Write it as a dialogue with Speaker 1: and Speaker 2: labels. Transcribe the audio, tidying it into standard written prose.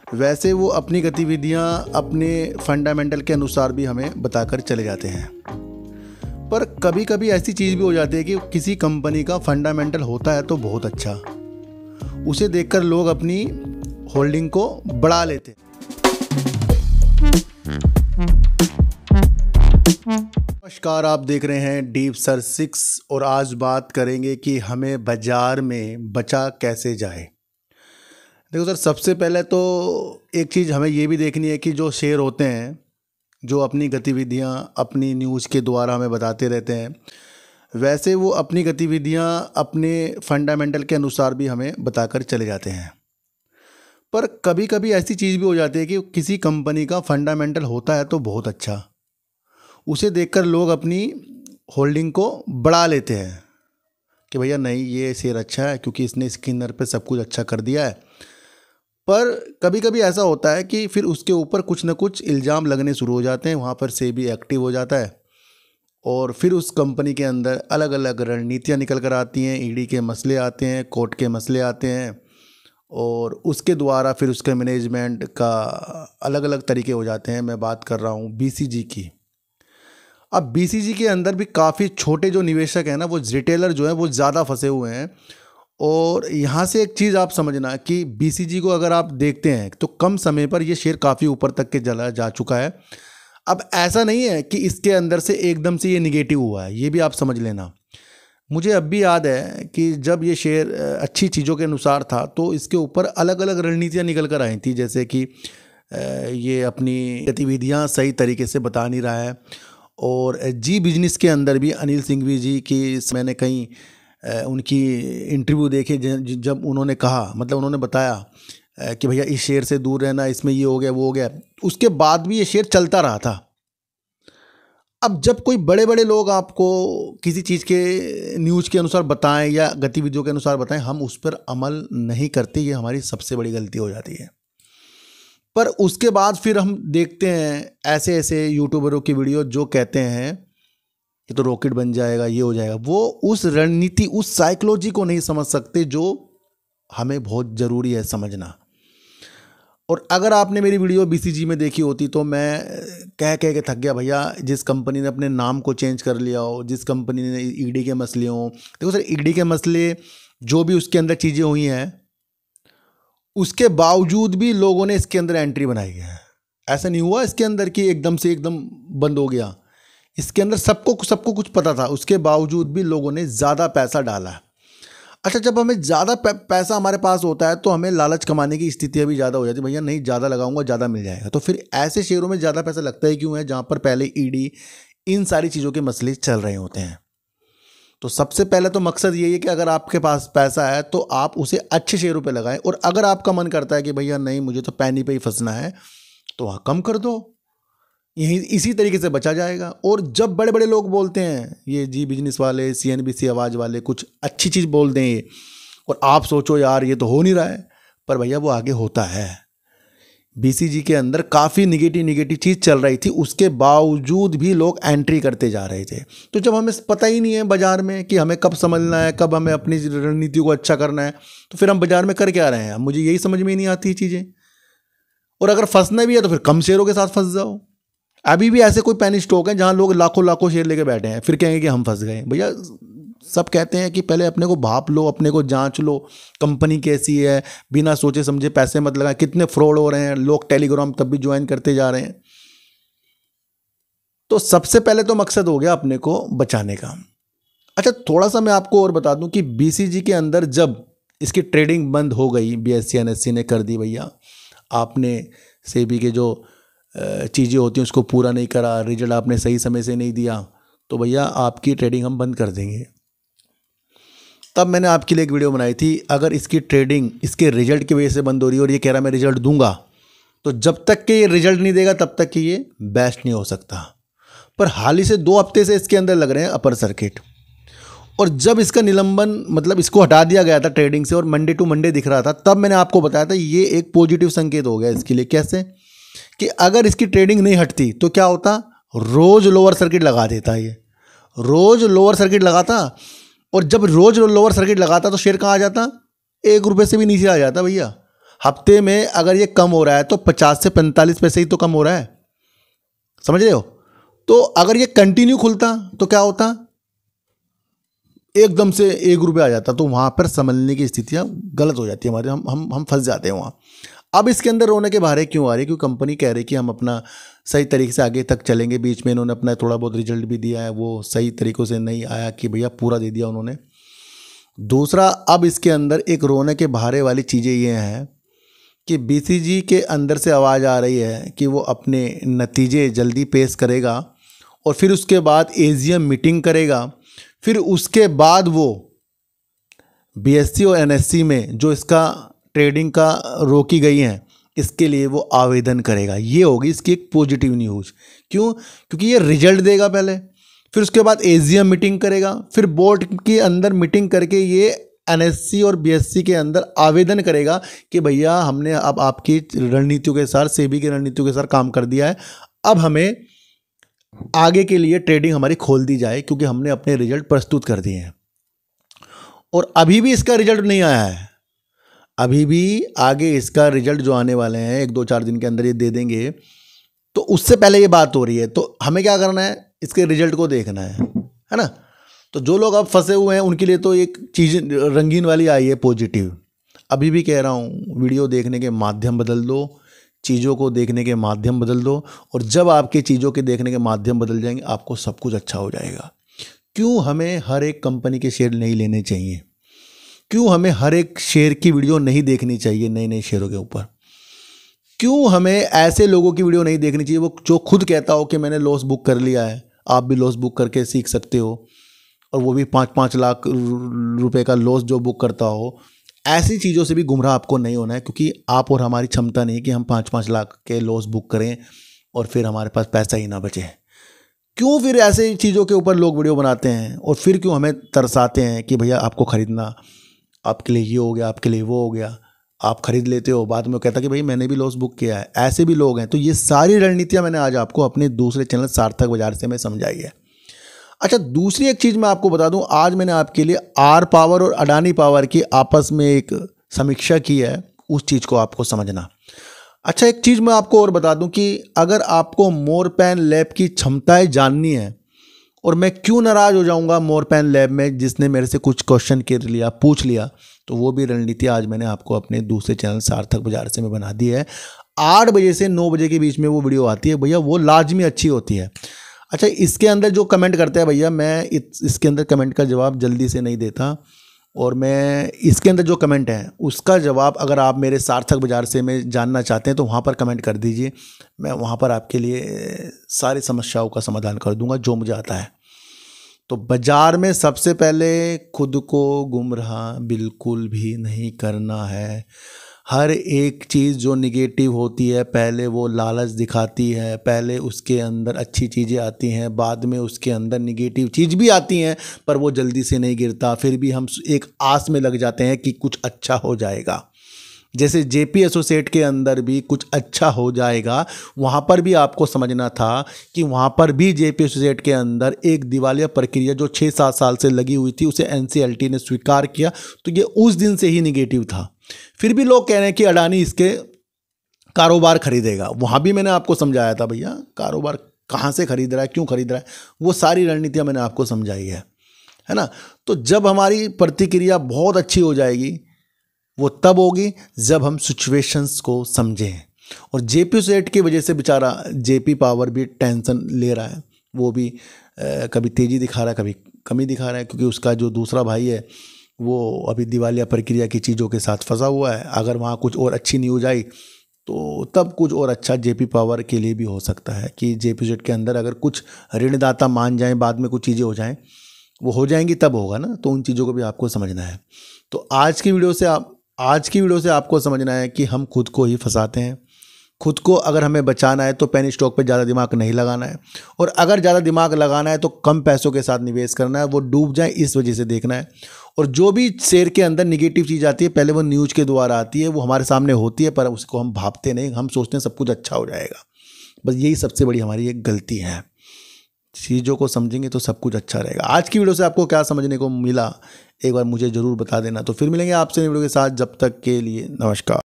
Speaker 1: वैसे वो अपनी गतिविधियां अपने फंडामेंटल के अनुसार भी हमें बताकर चले जाते हैं। पर कभी कभी ऐसी चीज़ भी हो जाती है कि किसी कंपनी का फंडामेंटल होता है तो बहुत अच्छा, उसे देखकर लोग अपनी होल्डिंग को बढ़ा लेते हैं। नमस्कार, आप देख रहे हैं डीप सर 6 और आज बात करेंगे कि हमें बाजार में बचा कैसे जाए। देखो सर, सबसे पहले तो एक चीज़ हमें ये भी देखनी है कि जो शेयर होते हैं, जो अपनी गतिविधियां अपनी न्यूज़ के द्वारा हमें बताते रहते हैं, वैसे वो अपनी गतिविधियां अपने फंडामेंटल के अनुसार भी हमें बताकर चले जाते हैं। पर कभी कभी ऐसी चीज़ भी हो जाती है कि किसी कंपनी का फंडामेंटल होता है तो बहुत अच्छा, उसे देखकर लोग अपनी होल्डिंग को बढ़ा लेते हैं कि भैया नहीं, ये शेयर अच्छा है क्योंकि इसने स्किनर पे सब कुछ अच्छा कर दिया है। पर कभी कभी ऐसा होता है कि फिर उसके ऊपर कुछ ना कुछ इल्ज़ाम लगने शुरू हो जाते हैं, वहाँ पर सेबी एक्टिव हो जाता है और फिर उस कंपनी के अंदर अलग अलग रणनीतियाँ निकल कर आती हैं, ईडी के मसले आते हैं, कोर्ट के मसले आते हैं और उसके द्वारा फिर उसके मैनेजमेंट का अलग अलग तरीके हो जाते हैं। मैं बात कर रहा हूँ बीसीजी की। अब बीसीजी के अंदर भी काफ़ी छोटे जो निवेशक हैं ना, वो रिटेलर जो हैं वो ज़्यादा फंसे हुए हैं। और यहाँ से एक चीज़ आप समझना कि बीसीजी को अगर आप देखते हैं तो कम समय पर ये शेयर काफ़ी ऊपर तक के चला जा चुका है। अब ऐसा नहीं है कि इसके अंदर से एकदम से ये निगेटिव हुआ है, ये भी आप समझ लेना। मुझे अब भी याद है कि जब ये शेयर अच्छी चीज़ों के अनुसार था तो इसके ऊपर अलग अलग रणनीतियाँ निकल कर आई थी, जैसे कि ये अपनी गतिविधियाँ सही तरीके से बता नहीं रहा है। और जी बिजनेस के अंदर भी अनिल सिंघवी जी की मैंने कहीं उनकी इंटरव्यू देखे, जब उन्होंने कहा, मतलब उन्होंने बताया कि भैया इस शेयर से दूर रहना, इसमें ये हो गया वो हो गया, उसके बाद भी ये शेयर चलता रहा था। अब जब कोई बड़े बड़े लोग आपको किसी चीज़ के न्यूज़ के अनुसार बताएं या गतिविधियों के अनुसार बताएं, हम उस पर अमल नहीं करते, ये हमारी सबसे बड़ी गलती हो जाती है। पर उसके बाद फिर हम देखते हैं ऐसे ऐसे यूट्यूबरों की वीडियो जो कहते हैं कि तो रॉकेट बन जाएगा, ये हो जाएगा। वो उस रणनीति, उस साइकोलॉजी को नहीं समझ सकते जो हमें बहुत ज़रूरी है समझना। और अगर आपने मेरी वीडियो बीसीजी में देखी होती तो मैं कह के थक गया, भैया जिस कंपनी ने अपने नाम को चेंज कर लिया हो, जिस कंपनी ने ईडी के मसले हों, देखो सर ईडी के मसले जो भी उसके अंदर चीज़ें हुई हैं, उसके बावजूद भी लोगों ने इसके अंदर एंट्री बनाई है। ऐसा नहीं हुआ इसके अंदर कि एकदम से एकदम बंद हो गया। इसके अंदर सबको कुछ पता था, उसके बावजूद भी लोगों ने ज़्यादा पैसा डाला। अच्छा, जब हमें ज़्यादा पैसा हमारे पास होता है तो हमें लालच कमाने की स्थितियाँ भी ज़्यादा हो जाती है, भैया नहीं ज़्यादा लगाऊंगा ज़्यादा मिल जाएगा। तो फिर ऐसे शेयरों में ज़्यादा पैसा लगता ही क्यों है जहाँ पर पहले ईडी इन सारी चीज़ों के मसले चल रहे होते हैं। तो सबसे पहले तो मकसद यही है कि अगर आपके पास पैसा है तो आप उसे अच्छे शेयरों पे लगाएं। और अगर आपका मन करता है कि भैया नहीं मुझे तो पैनी पे ही फंसना है, तो वहाँ कम कर दो, यही इसी तरीके से बचा जाएगा। और जब बड़े बड़े लोग बोलते हैं, ये जी बिजनेस वाले, सीएनबीसी आवाज़ वाले कुछ अच्छी चीज़ बोल दें और आप सोचो यार ये तो हो नहीं रहा है, पर भैया वो आगे होता है। बीसीजी के अंदर काफ़ी निगेटिव चीज़ चल रही थी, उसके बावजूद भी लोग एंट्री करते जा रहे थे। तो जब हमें पता ही नहीं है बाज़ार में कि हमें कब समझना है, कब हमें अपनी रणनीति को अच्छा करना है, तो फिर हम बाज़ार में कर क्या रहे हैं? मुझे यही समझ में नहीं आती चीज़ें। और अगर फंसना भी है तो फिर कम शेयरों के साथ फंस जाओ। अभी भी ऐसे कोई पेनी स्टॉक हैं जहाँ लोग लाखों शेयर लेके बैठे हैं, फिर कहेंगे कि हम फंस गए। भैया सब कहते हैं कि पहले अपने को भाप लो, अपने को जांच लो, कंपनी कैसी है, बिना सोचे समझे पैसे मत लगाएं। कितने फ्रॉड हो रहे हैं, लोग टेलीग्राम तब भी ज्वाइन करते जा रहे हैं। तो सबसे पहले तो मकसद हो गया अपने को बचाने का। अच्छा, थोड़ा सा मैं आपको और बता दूं कि बीसीजी के अंदर जब इसकी ट्रेडिंग बंद हो गई, बीएसई एनएसई ने कर दी, भैया आपने सेबी के जो चीज़ें होती हैं उसको पूरा नहीं करा, रिजल्ट आपने सही समय से नहीं दिया, तो भैया आपकी ट्रेडिंग हम बंद कर देंगे। तब मैंने आपके लिए एक वीडियो बनाई थी, अगर इसकी ट्रेडिंग इसके रिजल्ट की वजह से बंद हो रही है और ये कह रहा है मैं रिजल्ट दूंगा, तो जब तक कि ये रिजल्ट नहीं देगा तब तक कि ये बेस्ट नहीं हो सकता। पर हाल ही से 2 हफ्ते से इसके अंदर लग रहे हैं अपर सर्किट। और जब इसका निलंबन, मतलब इसको हटा दिया गया था ट्रेडिंग से और मंडे टू मंडे दिख रहा था, तब मैंने आपको बताया था ये एक पॉजिटिव संकेत हो गया इसके लिए। कैसे कि अगर इसकी ट्रेडिंग नहीं हटती तो क्या होता, रोज़ लोअर सर्किट लगा देता, ये रोज़ लोअर सर्किट लगाता। और जब रोज़ लोअर सर्किट लगाता तो शेयर कहाँ आ जाता, 1 रुपये से भी नीचे आ जाता भैया। हफ्ते में अगर ये कम हो रहा है तो 50 से 45 पैसे ही तो कम हो रहा है, समझ रहे हो। तो अगर ये कंटिन्यू खुलता तो क्या होता, एकदम से 1 रुपये आ जाता, तो वहाँ पर समझने की स्थितियाँ गलत हो जाती है हमारे, हम फंस जाते हैं वहाँ। अब इसके अंदर रोने के बाहर क्यों आ रही है, क्योंकि कंपनी कह रही है कि हम अपना सही तरीके से आगे तक चलेंगे। बीच में इन्होंने अपना थोड़ा बहुत रिजल्ट भी दिया है, वो सही तरीक़ों से नहीं आया कि भैया पूरा दे दिया उन्होंने। दूसरा, अब इसके अंदर एक रोने के बहारे वाली चीज़ें ये हैं कि BCG के अंदर से आवाज़ आ रही है कि वो अपने नतीजे जल्दी पेश करेगा और फिर उसके बाद AGM मीटिंग करेगा, फिर उसके बाद वो BSc और NSC में जो इसका ट्रेडिंग का रोकी गई हैं इसके लिए वो आवेदन करेगा। ये होगी इसकी एक पॉजिटिव न्यूज़। क्यों? क्योंकि ये रिजल्ट देगा पहले, फिर उसके बाद AGM मीटिंग करेगा, फिर बोर्ड के अंदर मीटिंग करके ये NSC और BSc के अंदर आवेदन करेगा कि भैया हमने अब आपकी रणनीतियों के साथ, सेबी की रणनीतियों के साथ काम कर दिया है, अब हमें आगे के लिए ट्रेडिंग हमारी खोल दी जाए क्योंकि हमने अपने रिजल्ट प्रस्तुत कर दिए हैं। और अभी भी इसका रिजल्ट नहीं आया है, अभी भी आगे इसका रिजल्ट जो आने वाले हैं 1-2-4 दिन के अंदर ये दे देंगे, तो उससे पहले ये बात हो रही है। तो हमें क्या करना है, इसके रिजल्ट को देखना है ना। तो जो लोग अब फंसे हुए हैं उनके लिए तो एक चीज़ रंगीन वाली आई है पॉजिटिव। अभी भी कह रहा हूँ, वीडियो देखने के माध्यम बदल दो, चीज़ों को देखने के माध्यम बदल दो, और जब आपके चीज़ों के देखने के माध्यम बदल जाएंगे आपको सब कुछ अच्छा हो जाएगा। क्यों हमें हर एक कंपनी के शेयर नहीं लेने चाहिए, क्यों हमें हर एक शेयर की वीडियो नहीं देखनी चाहिए नए नए शेयरों के ऊपर, क्यों हमें ऐसे लोगों की वीडियो नहीं देखनी चाहिए वो जो खुद कहता हो कि मैंने लॉस बुक कर लिया है, आप भी लॉस बुक करके सीख सकते हो, और वो भी 5-5 लाख रुपए का लॉस जो बुक करता हो। ऐसी चीज़ों से भी गुमराह आपको नहीं होना है, क्योंकि आप और हमारी क्षमता नहीं कि हम 5-5 लाख के लॉस बुक करें और फिर हमारे पास पैसा ही ना बचे। क्यों फिर ऐसे चीज़ों के ऊपर लोग वीडियो बनाते हैं और फिर क्यों हमें तरसाते हैं कि भैया आपको ख़रीदना, आपके लिए ये हो गया, आपके लिए वो हो गया, आप खरीद लेते हो, बाद में वो कहता कि भाई मैंने भी लॉस बुक किया है। ऐसे भी लोग हैं। तो ये सारी रणनीतियाँ मैंने आज आपको अपने दूसरे चैनल सार्थक बाजार से मैं समझाई है। अच्छा, दूसरी एक चीज़ मैं आपको बता दूं, आज मैंने आपके लिए आर पावर और अडानी पावर की आपस में एक समीक्षा की है, उस चीज़ को आपको समझना। अच्छा, एक चीज़ मैं आपको और बता दूं कि अगर आपको मोरपैन लैब की क्षमताएं जाननी है, और मैं क्यों नाराज़ हो जाऊंगा मोरपैन लैब में जिसने मेरे से कुछ क्वेश्चन कर लिया, पूछ लिया, तो वो भी रणनीति आज मैंने आपको अपने दूसरे चैनल सार्थक बाजार से मैं बना दी है। 8 बजे से 9 बजे के बीच में वो वीडियो आती है भैया, वो लाजमी अच्छी होती है। अच्छा, इसके अंदर जो कमेंट करते हैं भैया, मैं इसके अंदर कमेंट का जवाब जल्दी से नहीं देता, और मैं इसके अंदर जो कमेंट है उसका जवाब अगर आप मेरे सार्थक बाजार से में जानना चाहते हैं तो वहाँ पर कमेंट कर दीजिए, मैं वहाँ पर आपके लिए सारी समस्याओं का समाधान कर दूंगा जो मुझे आता है। तो बाजार में सबसे पहले खुद को गुमराह बिल्कुल भी नहीं करना है। हर एक चीज़ जो निगेटिव होती है पहले वो लालच दिखाती है, पहले उसके अंदर अच्छी चीज़ें आती हैं, बाद में उसके अंदर निगेटिव चीज़ भी आती हैं, पर वो जल्दी से नहीं गिरता। फिर भी हम एक आस में लग जाते हैं कि कुछ अच्छा हो जाएगा। जैसे JP एसोसिएट के अंदर भी कुछ अच्छा हो जाएगा, वहाँ पर भी आपको समझना था कि वहाँ पर भी JP एसोसिएट के अंदर एक दिवालिया प्रक्रिया जो 6-7 साल से लगी हुई थी उसे NCLT ने स्वीकार किया, तो ये उस दिन से ही निगेटिव था। फिर भी लोग कह रहे हैं कि अडानी इसके कारोबार खरीदेगा। वहाँ भी मैंने आपको समझाया था भैया कारोबार कहाँ से खरीद रहा है, क्यों खरीद रहा है, वो सारी रणनीतियाँ मैंने आपको समझाई है ना। तो जब हमारी प्रतिक्रिया बहुत अच्छी हो जाएगी वो तब होगी जब हम सिचुएशंस को समझें। और JP एसोसिएट की वजह से बेचारा JP पावर भी टेंशन ले रहा है, वो भी कभी तेज़ी दिखा रहा है, कभी कमी दिखा रहा है, क्योंकि उसका जो दूसरा भाई है वो अभी दिवालिया प्रक्रिया की चीज़ों के साथ फंसा हुआ है। अगर वहाँ कुछ और अच्छी न्यूज़ आई तो तब कुछ और अच्छा JP पावर के लिए भी हो सकता है कि JP एसोसिएट के अंदर अगर कुछ ऋणदाता मान जाएं, बाद में कुछ चीज़ें हो जाएं, वो हो जाएंगी तब होगा ना। तो उन चीज़ों को भी आपको समझना है। तो आज की वीडियो से आपको समझना है कि हम खुद को ही फंसाते हैं। खुद को अगर हमें बचाना है तो पेनी स्टॉक पे ज़्यादा दिमाग नहीं लगाना है, और अगर ज़्यादा दिमाग लगाना है तो कम पैसों के साथ निवेश करना है, वो डूब जाए इस वजह से देखना है। और जो भी शेयर के अंदर निगेटिव चीज़ आती है पहले वो न्यूज़ के द्वारा आती है, वो हमारे सामने होती है, पर उसको हम भापते नहीं, हम सोचते हैं सब कुछ अच्छा हो जाएगा। बस यही सबसे बड़ी हमारी एक गलती है। चीज़ों को समझेंगे तो सब कुछ अच्छा रहेगा। आज की वीडियो से आपको क्या समझने को मिला एक बार मुझे ज़रूर बता देना। तो फिर मिलेंगे आपसे वीडियो के साथ, जब तक के लिए नमस्कार।